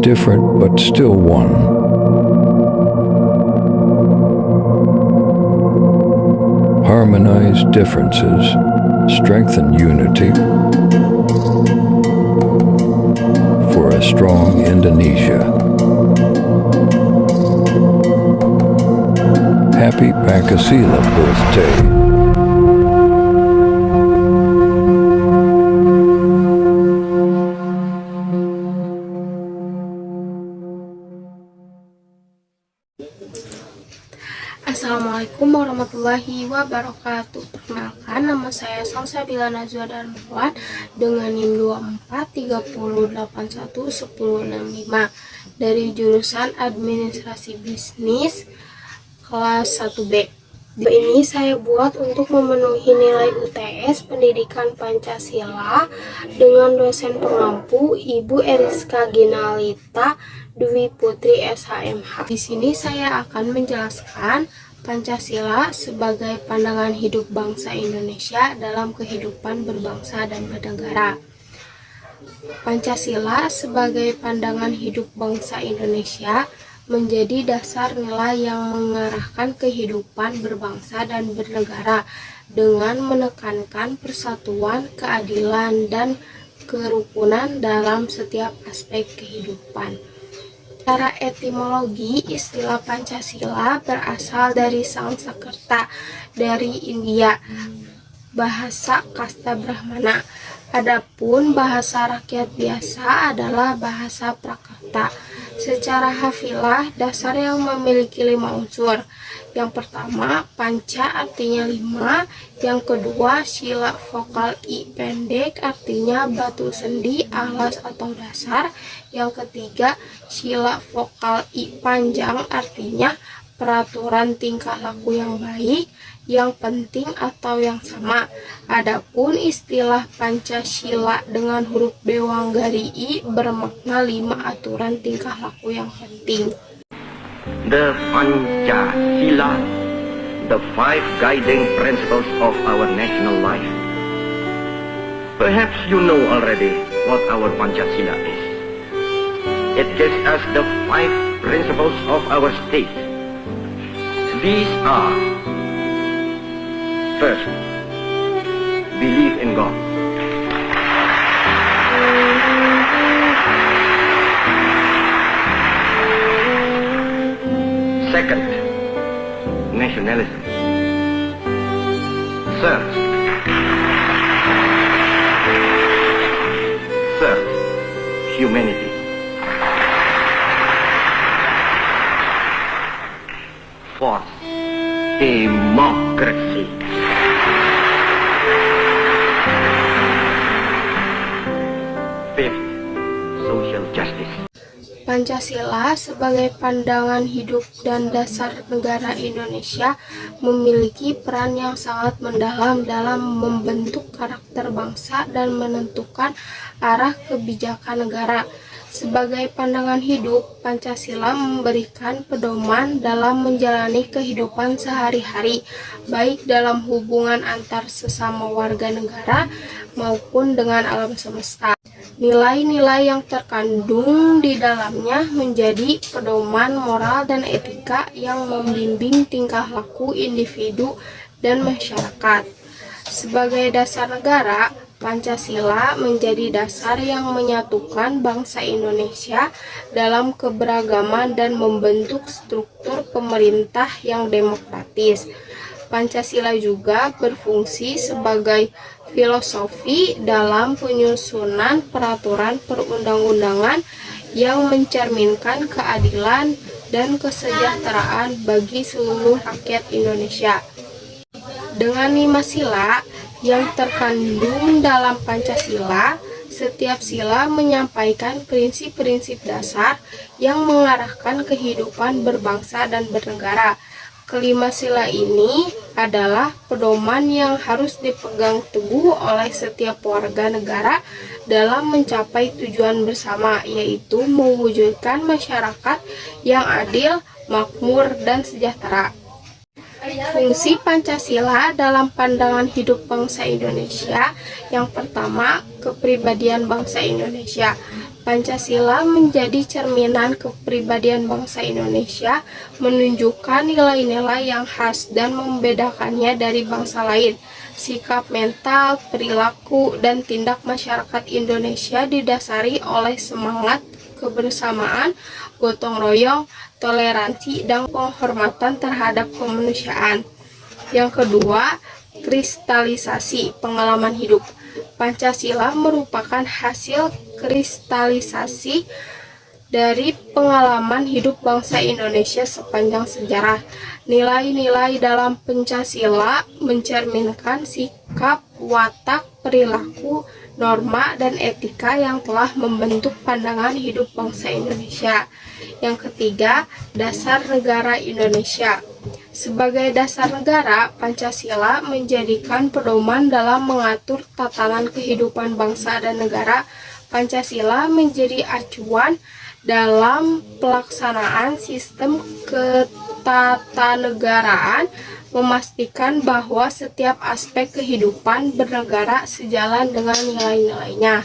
different but still one. Harmonize differences, strengthen unity for a strong Indonesia. Happy Pancasila birthday. Assalamualaikum warahmatullahi wabarakatuh. Perkenalkan, nama saya Salsabila Najwa Darmawan dengan NIM 2430811065 dari jurusan Administrasi Bisnis kelas 1B. Ini saya buat untuk memenuhi nilai UTS Pendidikan Pancasila dengan dosen pengampu Ibu Eriska Ginalita Dwi Putri SHMH. Di sini saya akan menjelaskan Pancasila sebagai pandangan hidup bangsa Indonesia dalam kehidupan berbangsa dan bernegara. Pancasila sebagai pandangan hidup bangsa Indonesia menjadi dasar nilai yang mengarahkan kehidupan berbangsa dan bernegara dengan menekankan persatuan, keadilan, dan kerukunan dalam setiap aspek kehidupan. Secara etimologi, istilah Pancasila berasal dari Sanskerta dari India, bahasa kasta Brahmana. Adapun bahasa rakyat biasa adalah bahasa Prakrta. Secara hafilah, dasar yang memiliki 5 unsur. Yang pertama, panca artinya 5. Yang kedua, sila vokal I pendek artinya batu sendi, alas atau dasar. Yang ketiga, sila vokal I panjang artinya peraturan tingkah laku yang baik, yang penting atau yang sama. Adapun istilah Pancasila dengan huruf Dewanggari I bermakna 5 aturan tingkah laku yang penting. The Pancasila, the 5 guiding principles of our national life. Perhaps you know already what our Pancasila is. It gives us the 5 principles of our state. These are: first, believe in God. Second, nationalism. Third, humanity. Fourth, democracy. Fifth, social justice. Pancasila sebagai pandangan hidup dan dasar negara Indonesia memiliki peran yang sangat mendalam dalam membentuk karakter bangsa dan menentukan arah kebijakan negara. Sebagai pandangan hidup, Pancasila memberikan pedoman dalam menjalani kehidupan sehari-hari, baik dalam hubungan antar sesama warga negara maupun dengan alam semesta. Nilai-nilai yang terkandung di dalamnya menjadi pedoman moral dan etika yang membimbing tingkah laku individu dan masyarakat. Sebagai dasar negara, Pancasila menjadi dasar yang menyatukan bangsa Indonesia dalam keberagaman dan membentuk struktur pemerintah yang demokratis. Pancasila juga berfungsi sebagai filosofi dalam penyusunan peraturan perundang-undangan yang mencerminkan keadilan dan kesejahteraan bagi seluruh rakyat Indonesia. Dengan 5 sila yang terkandung dalam Pancasila, setiap sila menyampaikan prinsip-prinsip dasar yang mengarahkan kehidupan berbangsa dan bernegara. Kelima sila ini adalah pedoman yang harus dipegang teguh oleh setiap warga negara dalam mencapai tujuan bersama, yaitu mewujudkan masyarakat yang adil, makmur, dan sejahtera. Fungsi Pancasila dalam pandangan hidup bangsa Indonesia, yang pertama, kepribadian bangsa Indonesia. Pancasila menjadi cerminan kepribadian bangsa Indonesia, menunjukkan nilai-nilai yang khas dan membedakannya dari bangsa lain. Sikap mental, perilaku, dan tindak masyarakat Indonesia didasari oleh semangat kebersamaan, gotong royong, toleransi, dan penghormatan terhadap kemanusiaan. Yang kedua, kristalisasi pengalaman hidup. Pancasila merupakan hasil kristalisasi dari pengalaman hidup bangsa Indonesia sepanjang sejarah. Nilai-nilai dalam Pancasila mencerminkan sikap, watak, perilaku, norma, dan etika yang telah membentuk pandangan hidup bangsa Indonesia. Yang ketiga, dasar negara Indonesia. Sebagai dasar negara, Pancasila menjadikan pedoman dalam mengatur tatanan kehidupan bangsa dan negara. Pancasila menjadi acuan dalam pelaksanaan sistem ketatanegaraan, memastikan bahwa setiap aspek kehidupan bernegara sejalan dengan nilai-nilainya.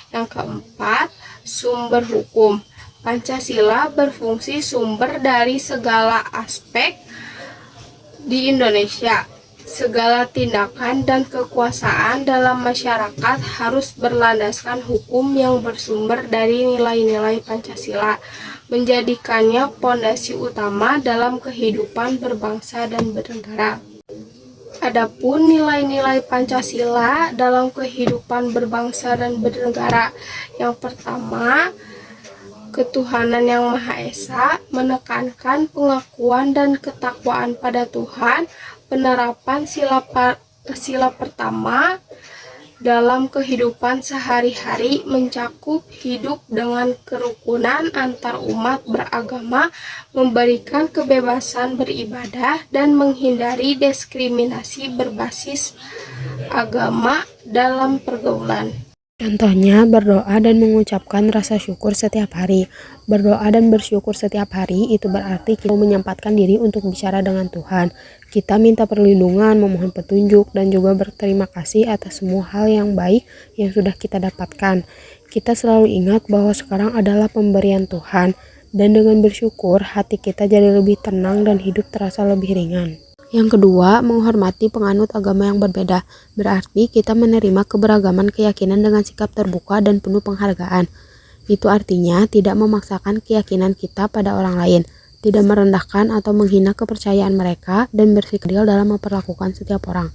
Yang keempat, sumber hukum. Pancasila berfungsi sumber dari segala aspek di Indonesia. Segala tindakan dan kekuasaan dalam masyarakat harus berlandaskan hukum yang bersumber dari nilai-nilai Pancasila, menjadikannya pondasi utama dalam kehidupan berbangsa dan bernegara. Adapun nilai-nilai Pancasila dalam kehidupan berbangsa dan bernegara, yang pertama, ketuhanan yang Maha Esa, menekankan pengakuan dan ketakwaan pada Tuhan, penerapan sila pertama dalam kehidupan sehari-hari, mencakup hidup dengan kerukunan antar umat beragama, memberikan kebebasan beribadah, dan menghindari diskriminasi berbasis agama dalam pergaulan. Contohnya, berdoa dan mengucapkan rasa syukur setiap hari. Berdoa dan bersyukur setiap hari itu berarti kita menyempatkan diri untuk bicara dengan Tuhan. Kita minta perlindungan, memohon petunjuk, dan juga berterima kasih atas semua hal yang baik yang sudah kita dapatkan. Kita selalu ingat bahwa sekarang adalah pemberian Tuhan, dan dengan bersyukur hati kita jadi lebih tenang dan hidup terasa lebih ringan. Yang kedua, menghormati penganut agama yang berbeda. Berarti kita menerima keberagaman keyakinan dengan sikap terbuka dan penuh penghargaan. Itu artinya tidak memaksakan keyakinan kita pada orang lain, tidak merendahkan atau menghina kepercayaan mereka, dan bersikap adil dalam memperlakukan setiap orang.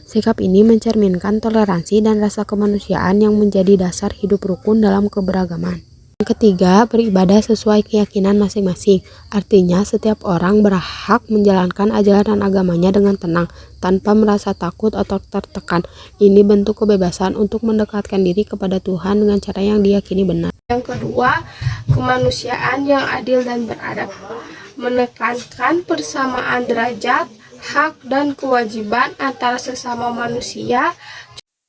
Sikap ini mencerminkan toleransi dan rasa kemanusiaan yang menjadi dasar hidup rukun dalam keberagaman. Yang ketiga, beribadah sesuai keyakinan masing-masing. Artinya, setiap orang berhak menjalankan ajaran agamanya dengan tenang, tanpa merasa takut atau tertekan. Ini bentuk kebebasan untuk mendekatkan diri kepada Tuhan dengan cara yang diyakini benar. Yang kedua, kemanusiaan yang adil dan beradab. Menekankan persamaan derajat, hak, dan kewajiban antara sesama manusia.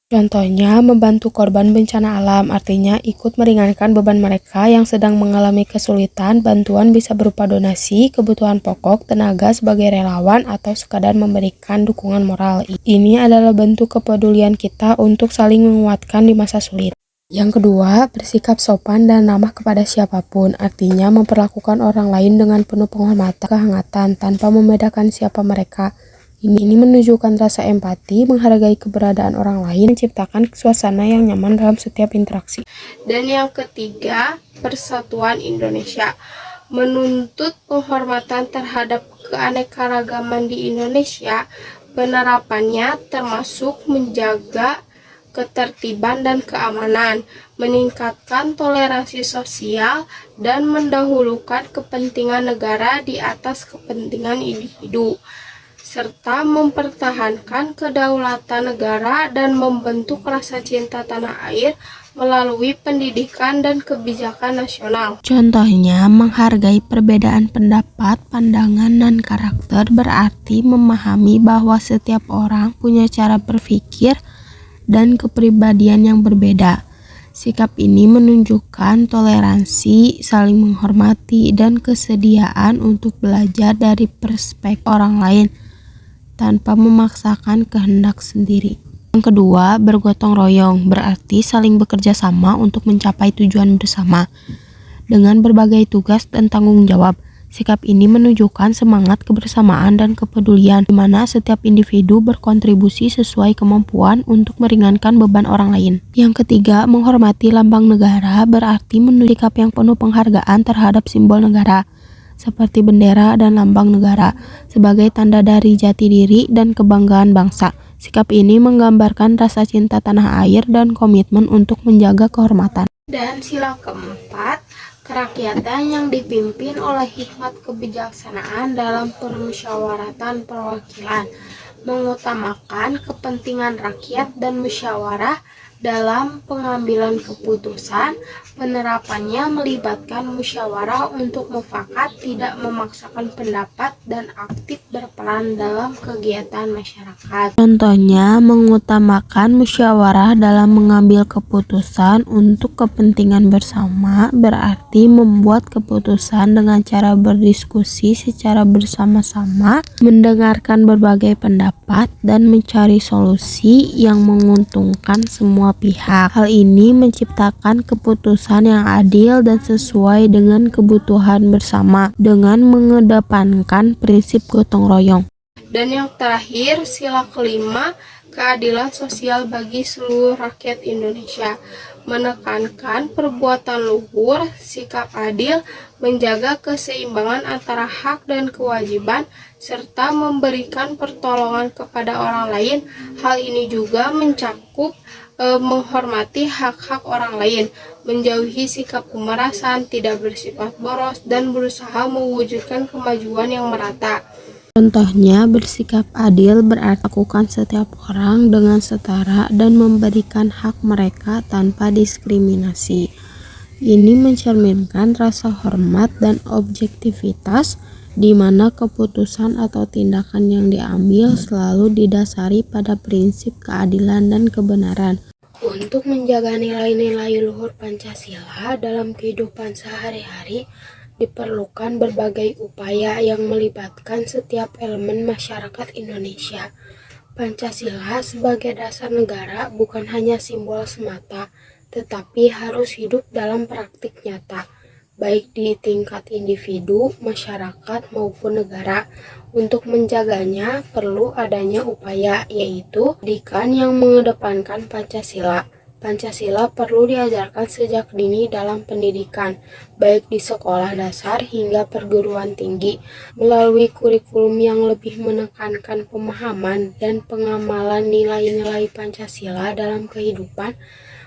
Contohnya, membantu korban bencana alam, artinya ikut meringankan beban mereka yang sedang mengalami kesulitan. Bantuan bisa berupa donasi, kebutuhan pokok, tenaga sebagai relawan, atau sekadar memberikan dukungan moral. Ini adalah bentuk kepedulian kita untuk saling menguatkan di masa sulit. Yang kedua, bersikap sopan dan ramah kepada siapapun, artinya memperlakukan orang lain dengan penuh penghormatan, kehangatan, tanpa membedakan siapa mereka. Ini menunjukkan rasa empati, menghargai keberadaan orang lain, menciptakan suasana yang nyaman dalam setiap interaksi. Dan yang ketiga, persatuan Indonesia. Menuntut penghormatan terhadap keanekaragaman di Indonesia, penerapannya termasuk menjaga ketertiban dan keamanan, meningkatkan toleransi sosial, dan mendahulukan kepentingan negara di atas kepentingan individu, serta mempertahankan kedaulatan negara dan membentuk rasa cinta tanah air melalui pendidikan dan kebijakan nasional. Contohnya, menghargai perbedaan pendapat, pandangan, dan karakter berarti memahami bahwa setiap orang punya cara berpikir dan kepribadian yang berbeda. Sikap ini menunjukkan toleransi, saling menghormati, dan kesediaan untuk belajar dari perspektif orang lain tanpa memaksakan kehendak sendiri. Yang kedua, bergotong royong, berarti saling bekerja sama untuk mencapai tujuan bersama. Dengan berbagai tugas dan tanggung jawab, sikap ini menunjukkan semangat kebersamaan dan kepedulian, di mana setiap individu berkontribusi sesuai kemampuan untuk meringankan beban orang lain. Yang ketiga, menghormati lambang negara, berarti menunjukkan sikap yang penuh penghargaan terhadap simbol negara, seperti bendera dan lambang negara, sebagai tanda dari jati diri dan kebanggaan bangsa. Sikap ini menggambarkan rasa cinta tanah air dan komitmen untuk menjaga kehormatan. Dan sila keempat, kerakyatan yang dipimpin oleh hikmat kebijaksanaan dalam permusyawaratan perwakilan, mengutamakan kepentingan rakyat dan musyawarah dalam pengambilan keputusan. Penerapannya melibatkan musyawarah untuk mufakat, tidak memaksakan pendapat, dan aktif berperan dalam kegiatan masyarakat. Contohnya, mengutamakan musyawarah dalam mengambil keputusan untuk kepentingan bersama, berarti membuat keputusan dengan cara berdiskusi secara bersama-sama, mendengarkan berbagai pendapat, dan mencari solusi yang menguntungkan semua pihak. Hal ini menciptakan keputusan yang adil dan sesuai dengan kebutuhan bersama, dengan mengedepankan prinsip gotong royong. Dan yang terakhir, sila kelima, keadilan sosial bagi seluruh rakyat Indonesia, menekankan perbuatan luhur, sikap adil, menjaga keseimbangan antara hak dan kewajiban, serta memberikan pertolongan kepada orang lain. Hal ini juga mencakup menghormati hak-hak orang lain, menjauhi sikap pemerasan, tidak bersifat boros, dan berusaha mewujudkan kemajuan yang merata. Contohnya, bersikap adil berarti lakukan setiap orang dengan setara dan memberikan hak mereka tanpa diskriminasi. Ini mencerminkan rasa hormat dan objektivitas, di mana keputusan atau tindakan yang diambil selalu didasari pada prinsip keadilan dan kebenaran. Untuk menjaga nilai-nilai luhur Pancasila dalam kehidupan sehari-hari, diperlukan berbagai upaya yang melibatkan setiap elemen masyarakat Indonesia. Pancasila sebagai dasar negara bukan hanya simbol semata, tetapi harus hidup dalam praktik nyata, baik di tingkat individu, masyarakat, maupun negara. Untuk menjaganya perlu adanya upaya, yaitu pendidikan yang mengedepankan Pancasila. Pancasila perlu diajarkan sejak dini dalam pendidikan, baik di sekolah dasar hingga perguruan tinggi, melalui kurikulum yang lebih menekankan pemahaman dan pengamalan nilai-nilai Pancasila dalam kehidupan.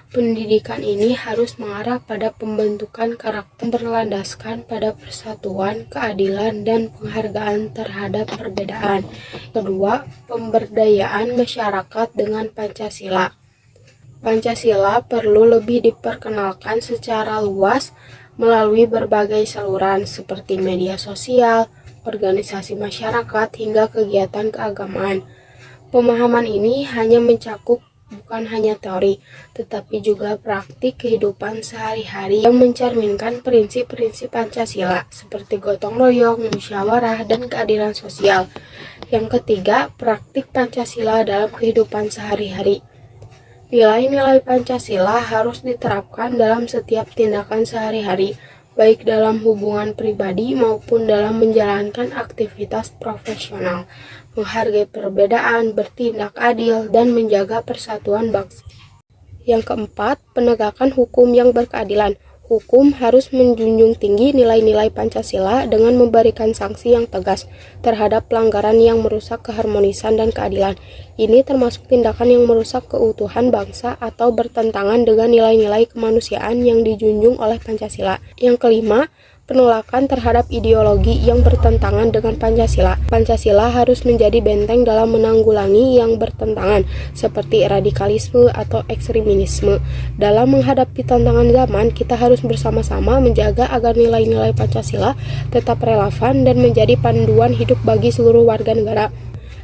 Pendidikan ini harus mengarah pada pembentukan karakter berlandaskan pada persatuan, keadilan, dan penghargaan terhadap perbedaan. Kedua, pemberdayaan masyarakat dengan Pancasila. Pancasila perlu lebih diperkenalkan secara luas melalui berbagai saluran seperti media sosial, organisasi masyarakat, hingga kegiatan keagamaan. Pemahaman ini hanya mencakup bukan hanya teori, tetapi juga praktik kehidupan sehari-hari yang mencerminkan prinsip-prinsip Pancasila seperti gotong royong, musyawarah, dan keadilan sosial. Yang ketiga, praktik Pancasila dalam kehidupan sehari-hari. Nilai-nilai Pancasila harus diterapkan dalam setiap tindakan sehari-hari, baik dalam hubungan pribadi maupun dalam menjalankan aktivitas profesional. Menghargai perbedaan, bertindak adil, dan menjaga persatuan bangsa. Yang keempat, penegakan hukum yang berkeadilan. Hukum harus menjunjung tinggi nilai-nilai Pancasila dengan memberikan sanksi yang tegas terhadap pelanggaran yang merusak keharmonisan dan keadilan. Ini termasuk tindakan yang merusak keutuhan bangsa atau bertentangan dengan nilai-nilai kemanusiaan yang dijunjung oleh Pancasila. Yang kelima, penolakan terhadap ideologi yang bertentangan dengan Pancasila. Pancasila harus menjadi benteng dalam menanggulangi yang bertentangan, seperti radikalisme atau ekstremisme. Dalam menghadapi tantangan zaman, kita harus bersama-sama menjaga agar nilai-nilai Pancasila tetap relevan dan menjadi panduan hidup bagi seluruh warga negara.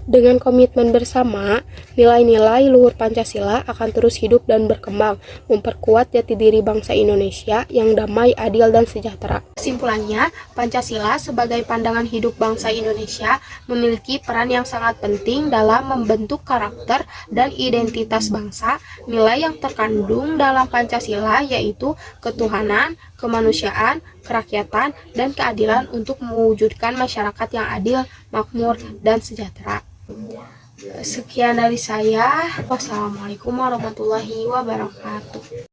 Dengan komitmen bersama, nilai-nilai luhur Pancasila akan terus hidup dan berkembang, memperkuat jati diri bangsa Indonesia yang damai, adil, dan sejahtera. Kesimpulannya, Pancasila sebagai pandangan hidup bangsa Indonesia memiliki peran yang sangat penting dalam membentuk karakter dan identitas bangsa. Nilai yang terkandung dalam Pancasila yaitu ketuhanan, kemanusiaan, kerakyatan, dan keadilan untuk mewujudkan masyarakat yang adil, makmur, dan sejahtera. Sekian dari saya. Wassalamualaikum warahmatullahi wabarakatuh.